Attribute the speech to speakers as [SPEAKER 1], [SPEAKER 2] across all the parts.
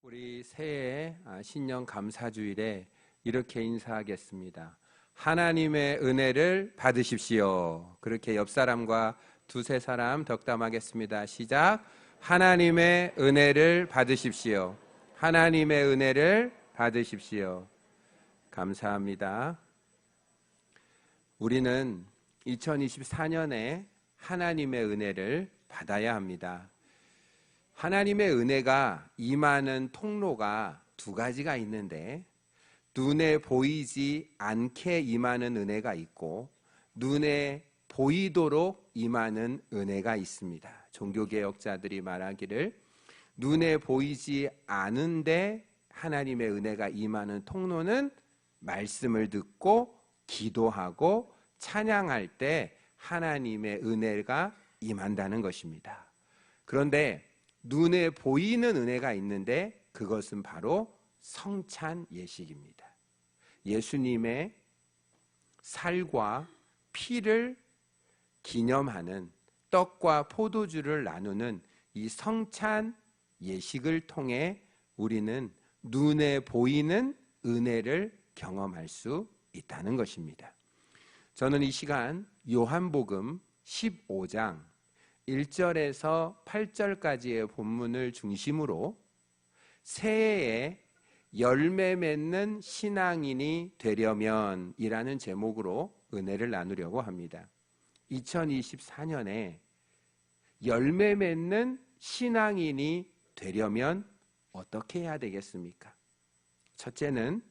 [SPEAKER 1] 우리 새해 신년 감사주일에 이렇게 인사하겠습니다. 하나님의 은혜를 받으십시오. 그렇게 옆 사람과 두세 사람 덕담하겠습니다. 시작. 하나님의 은혜를 받으십시오. 하나님의 은혜를 받으십시오. 감사합니다. 우리는 2024년에 하나님의 은혜를 받아야 합니다. 하나님의 은혜가 임하는 통로가 두 가지가 있는데, 눈에 보이지 않게 임하는 은혜가 있고 눈에 보이도록 임하는 은혜가 있습니다. 종교개혁자들이 말하기를 눈에 보이지 않은데 하나님의 은혜가 임하는 통로는 말씀을 듣고 기도하고 찬양할 때 하나님의 은혜가 임한다는 것입니다. 그런데 눈에 보이는 은혜가 있는데 그것은 바로 성찬 예식입니다. 예수님의 살과 피를 기념하는 떡과 포도주를 나누는 이 성찬 예식을 통해 우리는 눈에 보이는 은혜를 경험할 수 있다는 것입니다. 저는 이 시간 요한복음 15장 1절에서 8절까지의 본문을 중심으로 새해에 열매 맺는 신앙인이 되려면 이라는 제목으로 은혜를 나누려고 합니다. 2024년에 열매 맺는 신앙인이 되려면 어떻게 해야 되겠습니까? 첫째는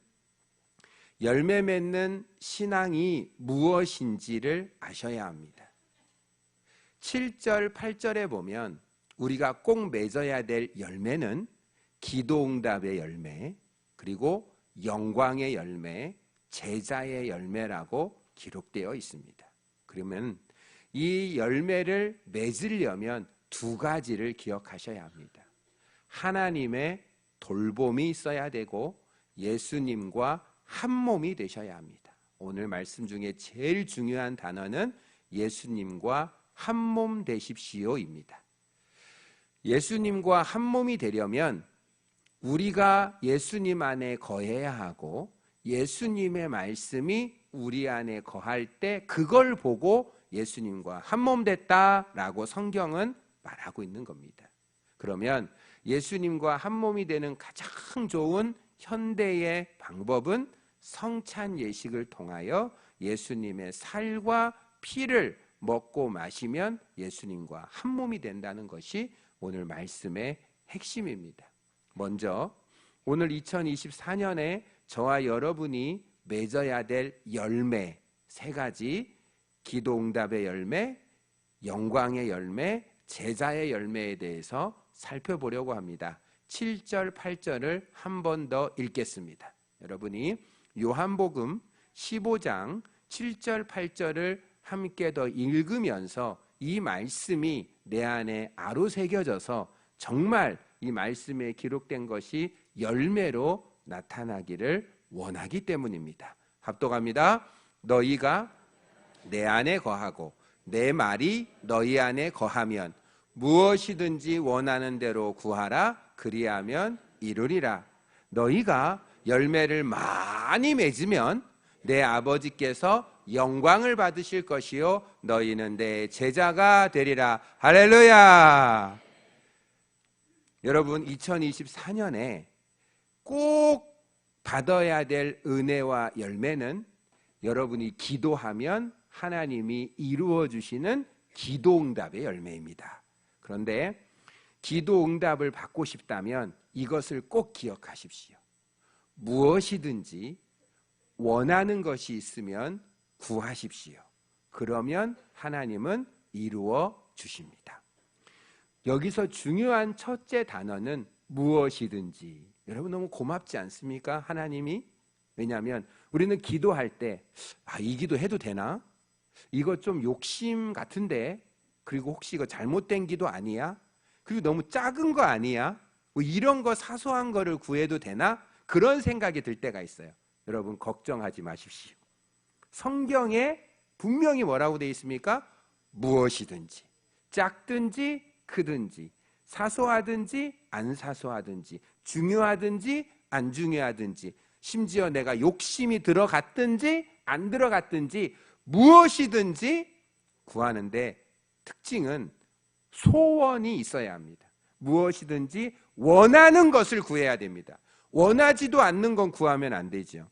[SPEAKER 1] 열매 맺는 신앙이 무엇인지를 아셔야 합니다. 7절, 8절에 보면 우리가 꼭 맺어야 될 열매는 기도응답의 열매, 그리고 영광의 열매, 제자의 열매라고 기록되어 있습니다. 그러면 이 열매를 맺으려면 두 가지를 기억하셔야 합니다. 하나님의 돌봄이 있어야 되고 예수님과 한 몸이 되셔야 합니다. 오늘 말씀 중에 제일 중요한 단어는 예수님과 한 몸 되십시오입니다. 예수님과 한 몸이 되려면 우리가 예수님 안에 거해야 하고 예수님의 말씀이 우리 안에 거할 때 그걸 보고 예수님과 한 몸 됐다라고 성경은 말하고 있는 겁니다. 그러면 예수님과 한 몸이 되는 가장 좋은 현대의 방법은 성찬 예식을 통하여 예수님의 살과 피를 먹고 마시면 예수님과 한 몸이 된다는 것이 오늘 말씀의 핵심입니다. 먼저 오늘 2024년에 저와 여러분이 맺어야 될 열매 세 가지, 기도응답의 열매, 영광의 열매, 제자의 열매에 대해서 살펴보려고 합니다. 7절, 8절을 한 번 더 읽겠습니다. 여러분이 요한복음 15장 7절, 8절을 함께 더 읽으면서 이 말씀이 내 안에 아로새겨져서 정말 이 말씀에 기록된 것이 열매로 나타나기를 원하기 때문입니다. 합독합니다. 너희가 내 안에 거하고 내 말이 너희 안에 거하면 무엇이든지 원하는 대로 구하라. 그리하면 이루리라. 너희가 열매를 많이 맺으면 내 아버지께서 영광을 받으실 것이요 너희는 내 제자가 되리라. 할렐루야. 여러분, 2024년에 꼭 받아야 될 은혜와 열매는 여러분이 기도하면 하나님이 이루어 주시는 기도응답의 열매입니다. 그런데 기도응답을 받고 싶다면 이것을 꼭 기억하십시오. 무엇이든지 원하는 것이 있으면 구하십시오. 그러면 하나님은 이루어 주십니다. 여기서 중요한 첫째 단어는 무엇이든지. 여러분 너무 고맙지 않습니까? 하나님이. 왜냐하면 우리는 기도할 때 이 기도 해도 되나? 이거 좀 욕심 같은데, 그리고 혹시 이거 잘못된 기도 아니야? 그리고 너무 작은 거 아니야? 뭐 이런 거 사소한 거를 구해도 되나? 그런 생각이 들 때가 있어요. 여러분 걱정하지 마십시오. 성경에 분명히 뭐라고 되어 있습니까? 무엇이든지, 작든지 크든지, 사소하든지 안 사소하든지, 중요하든지 안 중요하든지, 심지어 내가 욕심이 들어갔든지 안 들어갔든지 무엇이든지 구하는데 특징은 소원이 있어야 합니다. 무엇이든지 원하는 것을 구해야 됩니다. 원하지도 않는 건 구하면 안 되죠.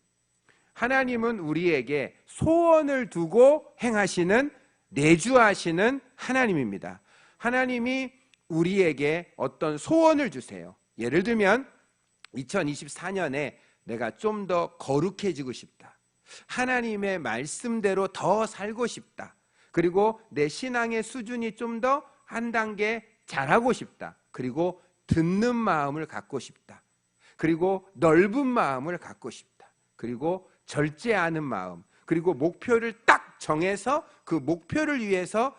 [SPEAKER 1] 하나님은 우리에게 소원을 두고 행하시는, 내주하시는 하나님입니다. 하나님이 우리에게 어떤 소원을 주세요. 예를 들면 2024년에 내가 좀 더 거룩해지고 싶다. 하나님의 말씀대로 더 살고 싶다. 그리고 내 신앙의 수준이 좀 더 한 단계 잘하고 싶다. 그리고 듣는 마음을 갖고 싶다. 그리고 넓은 마음을 갖고 싶다. 그리고 절제하는 마음, 그리고 목표를 딱 정해서 그 목표를 위해서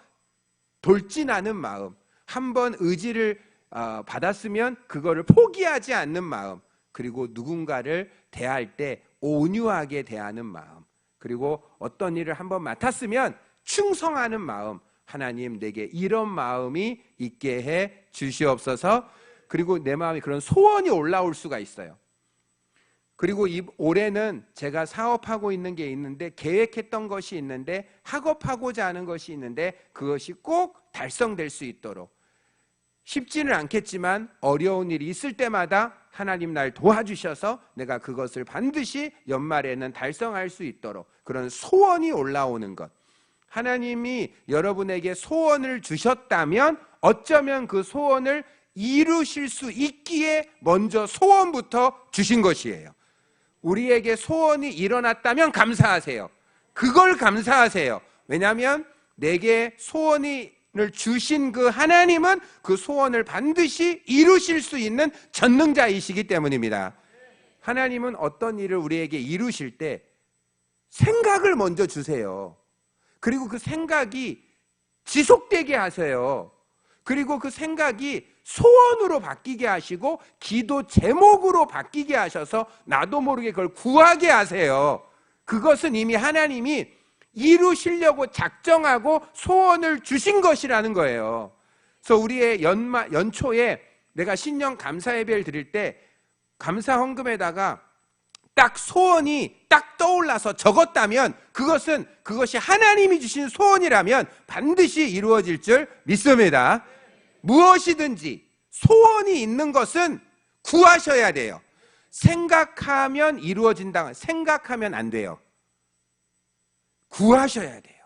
[SPEAKER 1] 돌진하는 마음, 한번 의지를 받았으면 그거를 포기하지 않는 마음, 그리고 누군가를 대할 때 온유하게 대하는 마음, 그리고 어떤 일을 한번 맡았으면 충성하는 마음, 하나님 내게 이런 마음이 있게 해 주시옵소서. 그리고 내 마음에 그런 소원이 올라올 수가 있어요. 그리고 올해는 제가 사업하고 있는 게 있는데, 계획했던 것이 있는데, 학업하고자 하는 것이 있는데 그것이 꼭 달성될 수 있도록, 쉽지는 않겠지만 어려운 일이 있을 때마다 하나님 날 도와주셔서 내가 그것을 반드시 연말에는 달성할 수 있도록 그런 소원이 올라오는 것. 하나님이 여러분에게 소원을 주셨다면 어쩌면 그 소원을 이루실 수 있기에 먼저 소원부터 주신 것이에요. 우리에게 소원이 일어났다면 감사하세요. 그걸 감사하세요. 왜냐하면 내게 소원을 주신 그 하나님은 그 소원을 반드시 이루실 수 있는 전능자이시기 때문입니다. 하나님은 어떤 일을 우리에게 이루실 때 생각을 먼저 주세요. 그리고 그 생각이 지속되게 하세요. 그리고 그 생각이 소원으로 바뀌게 하시고 기도 제목으로 바뀌게 하셔서 나도 모르게 그걸 구하게 하세요. 그것은 이미 하나님이 이루시려고 작정하고 소원을 주신 것이라는 거예요. 그래서 우리의 연초에 내가 신년 감사 예배를 드릴 때 감사 헌금에다가 딱 소원이 딱 떠올라서 적었다면 그것이 하나님이 주신 소원이라면 반드시 이루어질 줄 믿습니다. 무엇이든지 소원이 있는 것은 구하셔야 돼요. 생각하면 이루어진다. 생각하면 안 돼요. 구하셔야 돼요.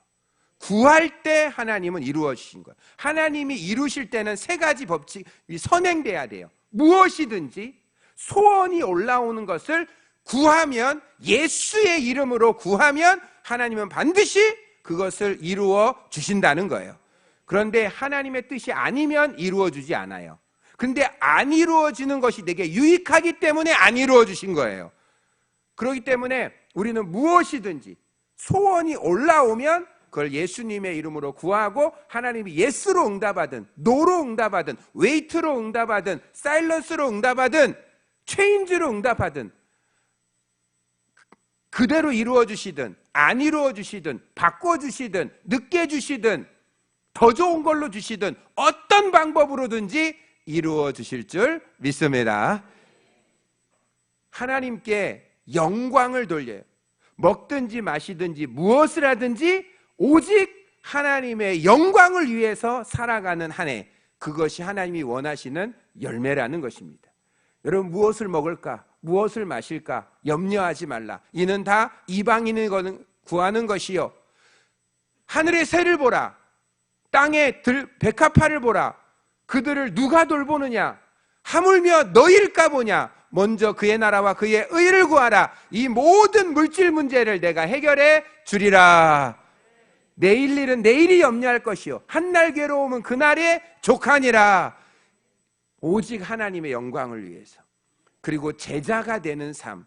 [SPEAKER 1] 구할 때 하나님은 이루어 주신 거예요. 하나님이 이루실 때는 세 가지 법칙이 선행돼야 돼요. 무엇이든지 소원이 올라오는 것을 구하면, 예수의 이름으로 구하면 하나님은 반드시 그것을 이루어 주신다는 거예요. 그런데 하나님의 뜻이 아니면 이루어 주지 않아요. 그런데 안 이루어지는 것이 내게 유익하기 때문에 안 이루어 주신 거예요. 그렇기 때문에 우리는 무엇이든지 소원이 올라오면 그걸 예수님의 이름으로 구하고, 하나님이 예스로 응답하든 노로 응답하든 웨이트로 응답하든 사일런스로 응답하든 체인지로 응답하든 그대로 이루어 주시든 안 이루어 주시든 바꿔 주시든 늦게 주시든 더 좋은 걸로 주시든 어떤 방법으로든지 이루어 주실 줄 믿습니다. 하나님께 영광을 돌려요. 먹든지 마시든지 무엇을 하든지 오직 하나님의 영광을 위해서 살아가는 한 해, 그것이 하나님이 원하시는 열매라는 것입니다. 여러분, 무엇을 먹을까? 무엇을 마실까? 염려하지 말라. 이는 다 이방인을 구하는 것이요. 하늘의 새를 보라. 땅의 백합화를 보라. 그들을 누가 돌보느냐? 하물며 너희일까 보냐? 먼저 그의 나라와 그의 의를 구하라. 이 모든 물질 문제를 내가 해결해 주리라. 내일 일은 내일이 염려할 것이요 한날 괴로움은 그날에 족하니라. 오직 하나님의 영광을 위해서, 그리고 제자가 되는 삶.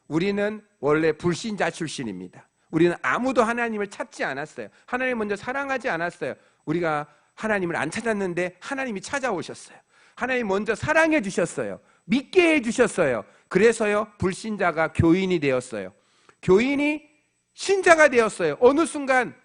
[SPEAKER 1] 우리는 원래 불신자 출신입니다. 우리는 아무도 하나님을 찾지 않았어요. 하나님 먼저 사랑하지 않았어요. 우리가 하나님을 안 찾았는데 하나님이 찾아오셨어요. 하나님 먼저 사랑해 주셨어요. 믿게 해 주셨어요. 그래서요, 불신자가 교인이 되었어요. 교인이 신자가 되었어요. 어느 순간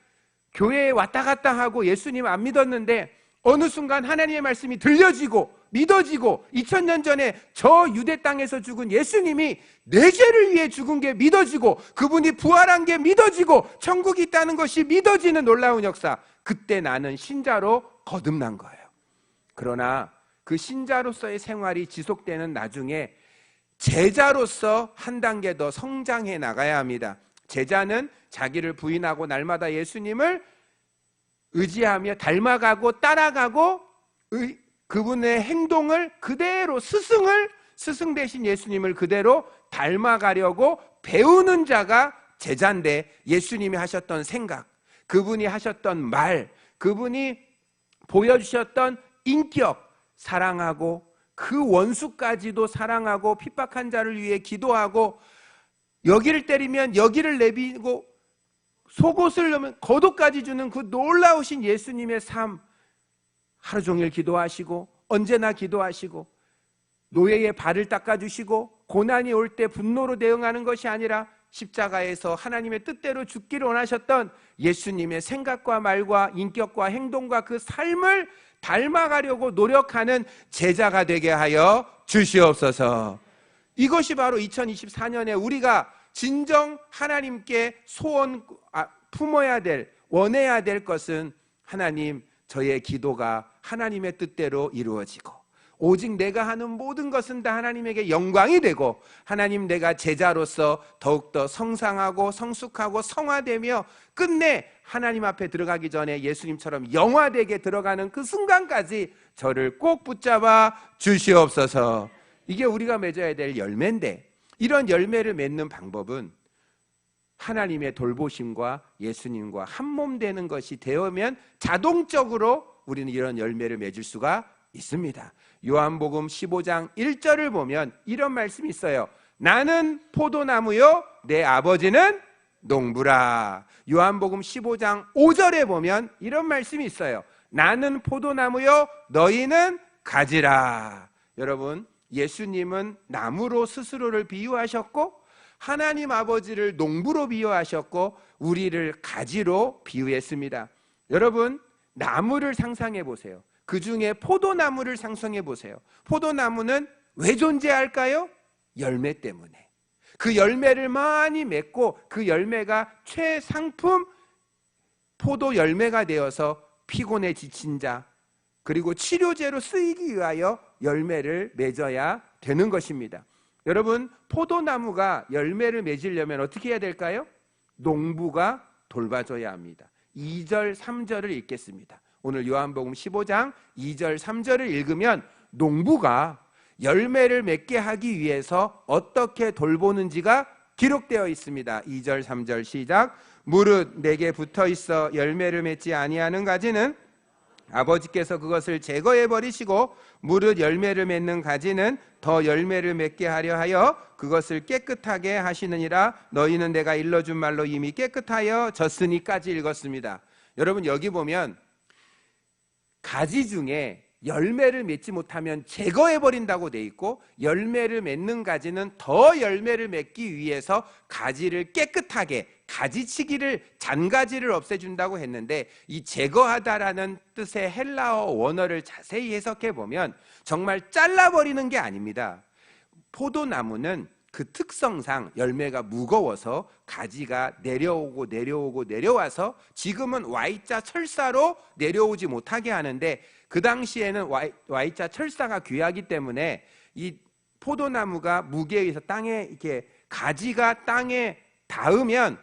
[SPEAKER 1] 교회에 왔다 갔다 하고 예수님 안 믿었는데 어느 순간 하나님의 말씀이 들려지고 믿어지고 2000년 전에 저 유대 땅에서 죽은 예수님이 내 죄를 위해 죽은 게 믿어지고 그분이 부활한 게 믿어지고 천국이 있다는 것이 믿어지는 놀라운 역사. 그때 나는 신자로 거듭난 거예요. 그러나 그 신자로서의 생활이 지속되는 나중에 제자로서 한 단계 더 성장해 나가야 합니다. 제자는 자기를 부인하고 날마다 예수님을 의지하며 닮아가고 따라가고 그분의 행동을 그대로 스승 대신 예수님을 그대로 닮아가려고 배우는 자가 제자인데, 예수님이 하셨던 생각, 그분이 하셨던 말, 그분이 보여주셨던 인격, 사랑하고 그 원수까지도 사랑하고 핍박한 자를 위해 기도하고 여기를 때리면 여기를 내비고 속옷을 넣으면 겉옷까지 주는 그 놀라우신 예수님의 삶, 하루 종일 기도하시고 언제나 기도하시고 노예의 발을 닦아주시고 고난이 올 때 분노로 대응하는 것이 아니라 십자가에서 하나님의 뜻대로 죽기를 원하셨던 예수님의 생각과 말과 인격과 행동과 그 삶을 닮아가려고 노력하는 제자가 되게 하여 주시옵소서. 이것이 바로 2024년에 우리가 진정 하나님께 품어야 될, 원해야 될 것은, 하나님, 저의 기도가 하나님의 뜻대로 이루어지고 오직 내가 하는 모든 것은 다 하나님에게 영광이 되고, 하나님, 내가 제자로서 더욱더 성상하고 성숙하고 성화되며 끝내 하나님 앞에 들어가기 전에 예수님처럼 영화되게 들어가는 그 순간까지 저를 꼭 붙잡아 주시옵소서. 이게 우리가 맺어야 될 열매인데, 이런 열매를 맺는 방법은 하나님의 돌보심과 예수님과 한몸 되는 것이 되면 자동적으로 우리는 이런 열매를 맺을 수가 있습니다. 요한복음 15장 1절을 보면 이런 말씀이 있어요. 나는 포도나무요 내 아버지는 농부라. 요한복음 15장 5절에 보면 이런 말씀이 있어요. 나는 포도나무요 너희는 가지라. 여러분, 예수님은 나무로 스스로를 비유하셨고 하나님 아버지를 농부로 비유하셨고 우리를 가지로 비유했습니다. 여러분, 나무를 상상해 보세요. 그 중에 포도나무를 상상해 보세요. 포도나무는 왜 존재할까요? 열매 때문에. 그 열매를 많이 맺고 그 열매가 최상품 포도 열매가 되어서 피곤에 지친 자, 그리고 치료제로 쓰이기 위하여 열매를 맺어야 되는 것입니다. 여러분, 포도나무가 열매를 맺으려면 어떻게 해야 될까요? 농부가 돌봐줘야 합니다. 2절, 3절을 읽겠습니다. 오늘 요한복음 15장 2절, 3절을 읽으면 농부가 열매를 맺게 하기 위해서 어떻게 돌보는지가 기록되어 있습니다. 2절, 3절 시작. 무릇 내게 붙어 있어 열매를 맺지 아니하는 가지는 아버지께서 그것을 제거해 버리시고 무릇 열매를 맺는 가지는 더 열매를 맺게 하려 하여 그것을 깨끗하게 하시느니라. 너희는 내가 일러준 말로 이미 깨끗하여 졌으니까지 읽었습니다. 여러분, 여기 보면 가지 중에 열매를 맺지 못하면 제거해 버린다고 돼 있고, 열매를 맺는 가지는 더 열매를 맺기 위해서 가지를 깨끗하게, 가지치기를, 잔가지를 없애준다고 했는데, 이 제거하다라는 뜻의 헬라어 원어를 자세히 해석해 보면 정말 잘라버리는 게 아닙니다. 포도나무는 그 특성상 열매가 무거워서 가지가 내려와서 지금은 Y자 철사로 내려오지 못하게 하는데, 그 당시에는 Y자 철사가 귀하기 때문에 이 포도나무가 무게에 의해서 땅에 이렇게 가지가 땅에 닿으면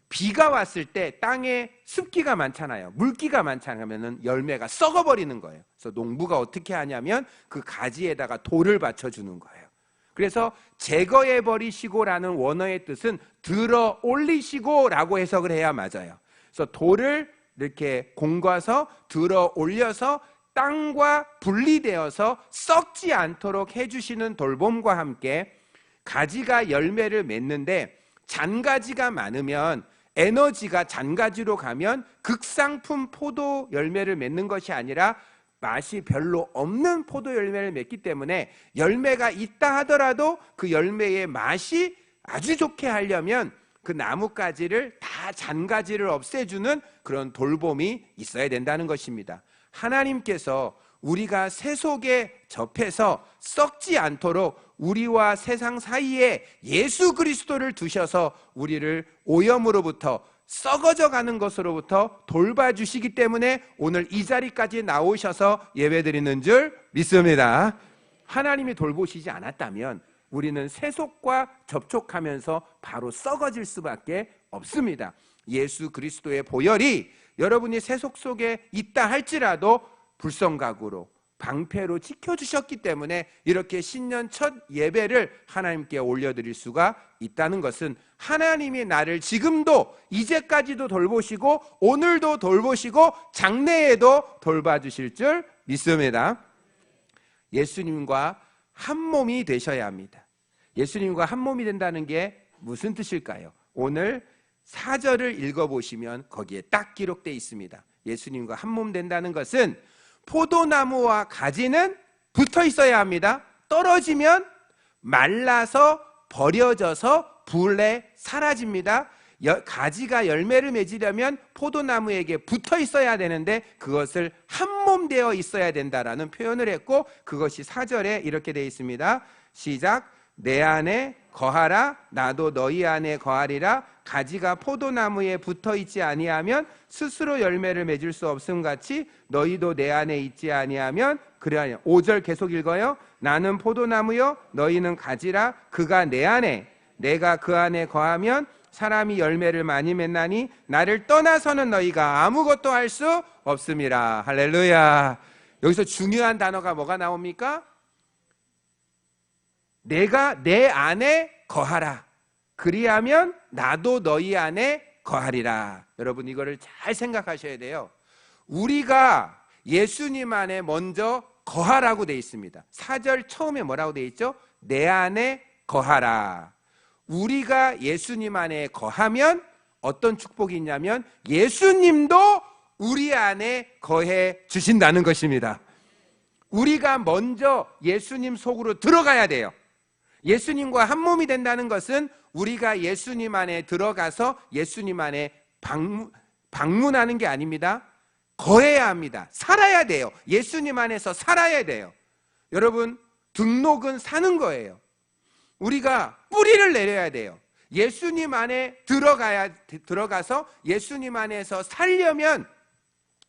[SPEAKER 1] 비가 왔을 때 땅에 습기가 많잖아요. 물기가 많잖아요. 열매가 썩어버리는 거예요. 그래서 농부가 어떻게 하냐면 그 가지에다가 돌을 받쳐주는 거예요. 그래서 제거해 버리시고라는 원어의 뜻은 들어 올리시고라고 해석을 해야 맞아요. 그래서 돌을 이렇게 공과서 들어 올려서 땅과 분리되어서 썩지 않도록 해주시는 돌봄과 함께 가지가 열매를 맺는데, 잔가지가 많으면 에너지가 잔가지로 가면 극상품 포도 열매를 맺는 것이 아니라 맛이 별로 없는 포도 열매를 맺기 때문에 열매가 있다 하더라도 그 열매의 맛이 아주 좋게 하려면 그 나뭇가지를 다 잔가지를 없애주는 그런 돌봄이 있어야 된다는 것입니다. 하나님께서 우리가 세 속에 접해서 썩지 않도록 우리와 세상 사이에 예수 그리스도를 두셔서 우리를 오염으로부터, 썩어져 가는 것으로부터 돌봐주시기 때문에 오늘 이 자리까지 나오셔서 예배드리는 줄 믿습니다. 하나님이 돌보시지 않았다면 우리는 세속과 접촉하면서 바로 썩어질 수밖에 없습니다. 예수 그리스도의 보혈이 여러분이 세속 속에 있다 할지라도 불성각으로, 방패로 지켜주셨기 때문에 이렇게 신년 첫 예배를 하나님께 올려드릴 수가 있다는 것은 하나님이 나를 지금도, 이제까지도 돌보시고 오늘도 돌보시고 장래에도 돌봐주실 줄 믿습니다. 예수님과 한 몸이 되셔야 합니다. 예수님과 한 몸이 된다는 게 무슨 뜻일까요? 오늘 4절을 읽어보시면 거기에 딱 기록되어 있습니다. 예수님과 한 몸 된다는 것은 포도나무와 가지는 붙어 있어야 합니다. 떨어지면 말라서 버려져서 불에 사라집니다. 가지가 열매를 맺으려면 포도나무에게 붙어 있어야 되는데 그것을 한 몸 되어 있어야 된다라는 표현을 했고, 그것이 4절에 이렇게 되어 있습니다. 시작. 내 안에 거하라, 나도 너희 안에 거하리라. 가지가 포도나무에 붙어 있지 아니하면 스스로 열매를 맺을 수 없음 같이 너희도 내 안에 있지 아니하면 그러하냐. 5절 계속 읽어요. 나는 포도나무요 너희는 가지라. 그가 내 안에, 내가 그 안에 거하면 사람이 열매를 많이 맺나니 나를 떠나서는 너희가 아무것도 할 수 없음이라. 할렐루야. 여기서 중요한 단어가 뭐가 나옵니까? 내가 내 안에 거하라. 그리하면 나도 너희 안에 거하리라. 여러분 이거를 잘 생각하셔야 돼요. 우리가 예수님 안에 먼저 거하라고 되어 있습니다. 4절 처음에 뭐라고 되어 있죠? 내 안에 거하라. 우리가 예수님 안에 거하면 어떤 축복이 있냐면 예수님도 우리 안에 거해 주신다는 것입니다. 우리가 먼저 예수님 속으로 들어가야 돼요. 예수님과 한 몸이 된다는 것은 우리가 예수님 안에 들어가서 예수님 안에 방문하는 게 아닙니다. 거해야 합니다. 살아야 돼요. 예수님 안에서 살아야 돼요. 여러분, 등록은 사는 거예요. 우리가 뿌리를 내려야 돼요. 예수님 안에 들어가서 예수님 안에서 살려면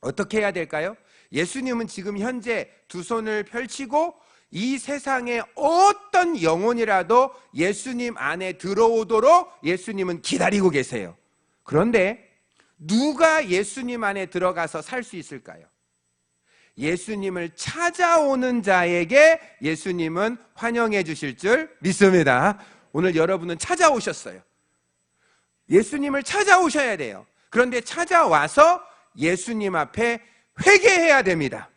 [SPEAKER 1] 어떻게 해야 될까요? 예수님은 지금 현재 두 손을 펼치고 이 세상의 어떤 영혼이라도 예수님 안에 들어오도록 예수님은 기다리고 계세요. 그런데 누가 예수님 안에 들어가서 살 수 있을까요? 예수님을 찾아오는 자에게 예수님은 환영해 주실 줄 믿습니다. 오늘 여러분은 찾아오셨어요. 예수님을 찾아오셔야 돼요. 그런데 찾아와서 예수님 앞에 회개해야 됩니다.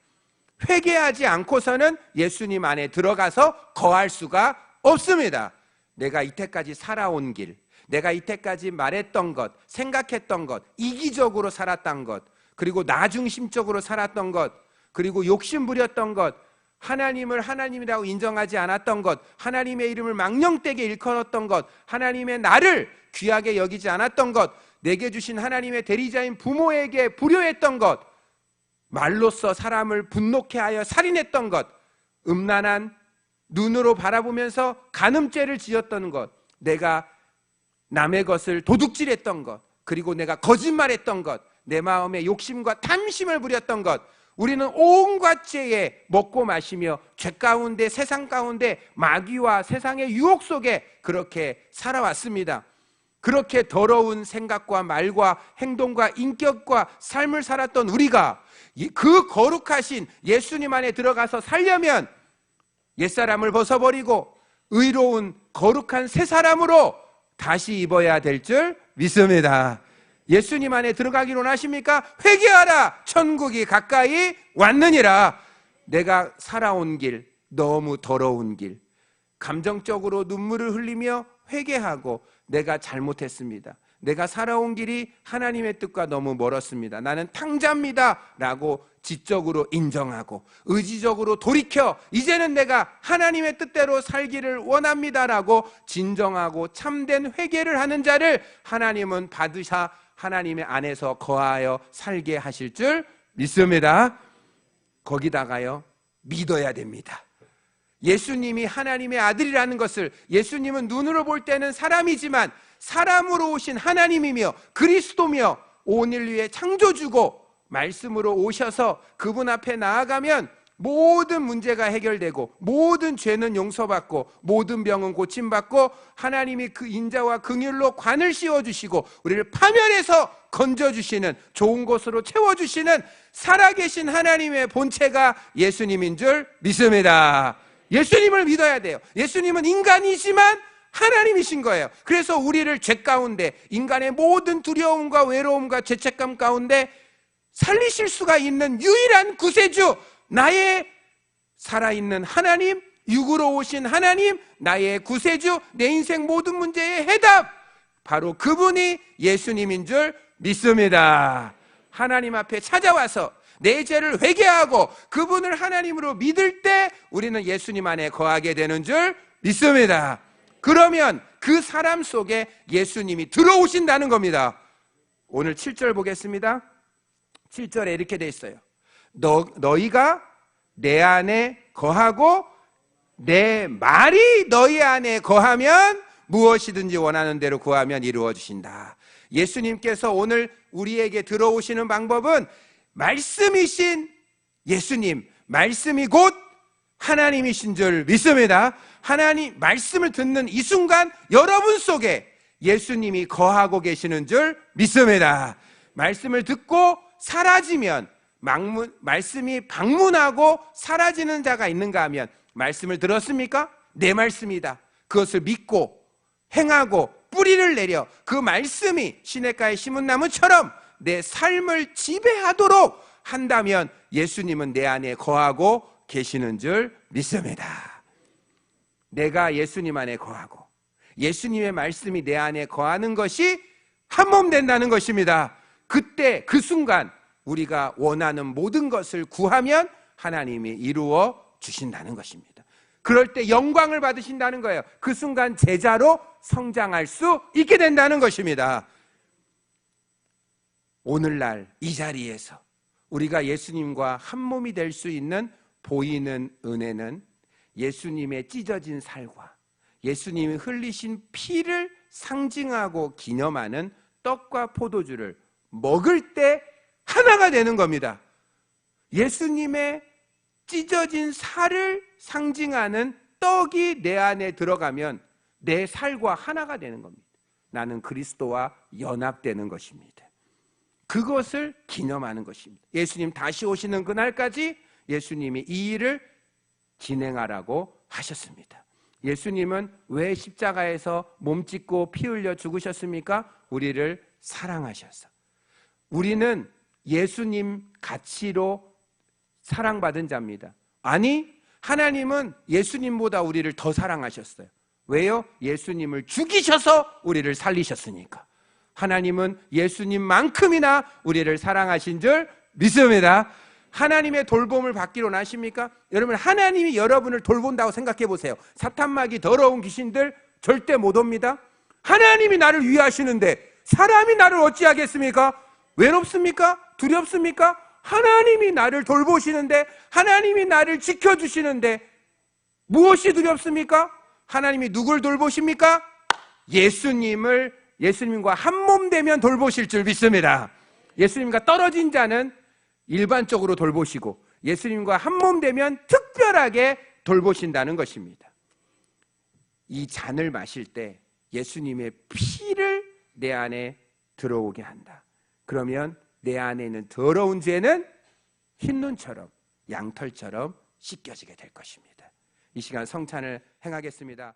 [SPEAKER 1] 회개하지 않고서는 예수님 안에 들어가서 거할 수가 없습니다. 내가 이때까지 살아온 길, 내가 이때까지 말했던 것, 생각했던 것, 이기적으로 살았던 것, 그리고 나중심적으로 살았던 것, 그리고 욕심부렸던 것, 하나님을 하나님이라고 인정하지 않았던 것, 하나님의 이름을 망령되게 일컬었던 것, 하나님의 나를 귀하게 여기지 않았던 것, 내게 주신 하나님의 대리자인 부모에게 불효했던 것, 말로써 사람을 분노케 하여 살인했던 것, 음란한 눈으로 바라보면서 간음죄를 지었던 것, 내가 남의 것을 도둑질했던 것, 그리고 내가 거짓말했던 것, 내 마음에 욕심과 탐심을 부렸던 것, 우리는 온갖 죄에 먹고 마시며 죄 가운데, 세상 가운데 마귀와 세상의 유혹 속에 그렇게 살아왔습니다. 그렇게 더러운 생각과 말과 행동과 인격과 삶을 살았던 우리가 그 거룩하신 예수님 안에 들어가서 살려면 옛사람을 벗어버리고 의로운 거룩한 새 사람으로 다시 입어야 될 줄 믿습니다. 예수님 안에 들어가기를 원하십니까? 회개하라! 천국이 가까이 왔느니라. 내가 살아온 길, 너무 더러운 길, 감정적으로 눈물을 흘리며 회개하고 내가 잘못했습니다. 내가 살아온 길이 하나님의 뜻과 너무 멀었습니다. 나는 탕자입니다 라고 지적으로 인정하고 의지적으로 돌이켜 이제는 내가 하나님의 뜻대로 살기를 원합니다 라고 진정하고 참된 회개를 하는 자를 하나님은 받으사 하나님의 안에서 거하여 살게 하실 줄 믿습니다. 거기다가요, 믿어야 됩니다. 예수님이 하나님의 아들이라는 것을, 예수님은 눈으로 볼 때는 사람이지만 사람으로 오신 하나님이며 그리스도며 온 인류의 창조주고, 말씀으로 오셔서 그분 앞에 나아가면 모든 문제가 해결되고 모든 죄는 용서받고 모든 병은 고침받고 하나님이 그 인자와 긍휼로 관을 씌워주시고 우리를 파멸해서 건져주시는, 좋은 곳으로 채워주시는 살아계신 하나님의 본체가 예수님인 줄 믿습니다. 예수님을 믿어야 돼요. 예수님은 인간이지만 하나님이신 거예요. 그래서 우리를 죄 가운데, 인간의 모든 두려움과 외로움과 죄책감 가운데 살리실 수가 있는 유일한 구세주, 나의 살아있는 하나님, 육으로 오신 하나님, 나의 구세주, 내 인생 모든 문제의 해답, 바로 그분이 예수님인 줄 믿습니다. 하나님 앞에 찾아와서 내 죄를 회개하고 그분을 하나님으로 믿을 때 우리는 예수님 안에 거하게 되는 줄 믿습니다. 그러면 그 사람 속에 예수님이 들어오신다는 겁니다. 오늘 7절 보겠습니다. 7절에 이렇게 돼 있어요. 너희가 내 안에 거하고 내 말이 너희 안에 거하면 무엇이든지 원하는 대로 구하면 이루어 주신다. 예수님께서 오늘 우리에게 들어오시는 방법은 말씀이신 예수님, 말씀이 곧 하나님이신 줄 믿습니다. 하나님 말씀을 듣는 이 순간 여러분 속에 예수님이 거하고 계시는 줄 믿습니다. 말씀을 듣고 사라지면, 말씀이 방문하고 사라지는 자가 있는가 하면, 말씀을 들었습니까? 내 말씀이다. 그것을 믿고 행하고 뿌리를 내려 그 말씀이 시냇가에 심은 나무처럼 내 삶을 지배하도록 한다면 예수님은 내 안에 거하고 계시는 줄 믿습니다. 내가 예수님 안에 거하고 예수님의 말씀이 내 안에 거하는 것이 한 몸 된다는 것입니다. 그때 그 순간 우리가 원하는 모든 것을 구하면 하나님이 이루어 주신다는 것입니다. 그럴 때 영광을 받으신다는 거예요. 그 순간 제자로 성장할 수 있게 된다는 것입니다. 오늘날 이 자리에서 우리가 예수님과 한 몸이 될 수 있는 보이는 은혜는 예수님의 찢어진 살과 예수님이 흘리신 피를 상징하고 기념하는 떡과 포도주를 먹을 때 하나가 되는 겁니다. 예수님의 찢어진 살을 상징하는 떡이 내 안에 들어가면 내 살과 하나가 되는 겁니다. 나는 그리스도와 연합되는 것입니다. 그것을 기념하는 것입니다. 예수님 다시 오시는 그날까지 예수님이 이 일을 진행하라고 하셨습니다. 예수님은 왜 십자가에서 몸 찢고 피 흘려 죽으셨습니까? 우리를 사랑하셔서. 우리는 예수님 가치로 사랑받은 자입니다. 아니, 하나님은 예수님보다 우리를 더 사랑하셨어요. 왜요? 예수님을 죽이셔서 우리를 살리셨으니까. 하나님은 예수님만큼이나 우리를 사랑하신 줄 믿습니다. 하나님의 돌봄을 받기로 나십니까? 여러분, 하나님이 여러분을 돌본다고 생각해 보세요. 사탄마귀 더러운 귀신들 절대 못 옵니다. 하나님이 나를 위하시는데 사람이 나를 어찌하겠습니까? 외롭습니까? 두렵습니까? 하나님이 나를 돌보시는데, 하나님이 나를 지켜주시는데 무엇이 두렵습니까? 하나님이 누굴 돌보십니까? 예수님과 한 몸 되면 돌보실 줄 믿습니다. 예수님과 떨어진 자는 일반적으로 돌보시고 예수님과 한 몸 되면 특별하게 돌보신다는 것입니다. 이 잔을 마실 때 예수님의 피를 내 안에 들어오게 한다. 그러면 내 안에 있는 더러운 죄는 흰눈처럼 양털처럼 씻겨지게 될 것입니다. 이 시간 성찬을 행하겠습니다.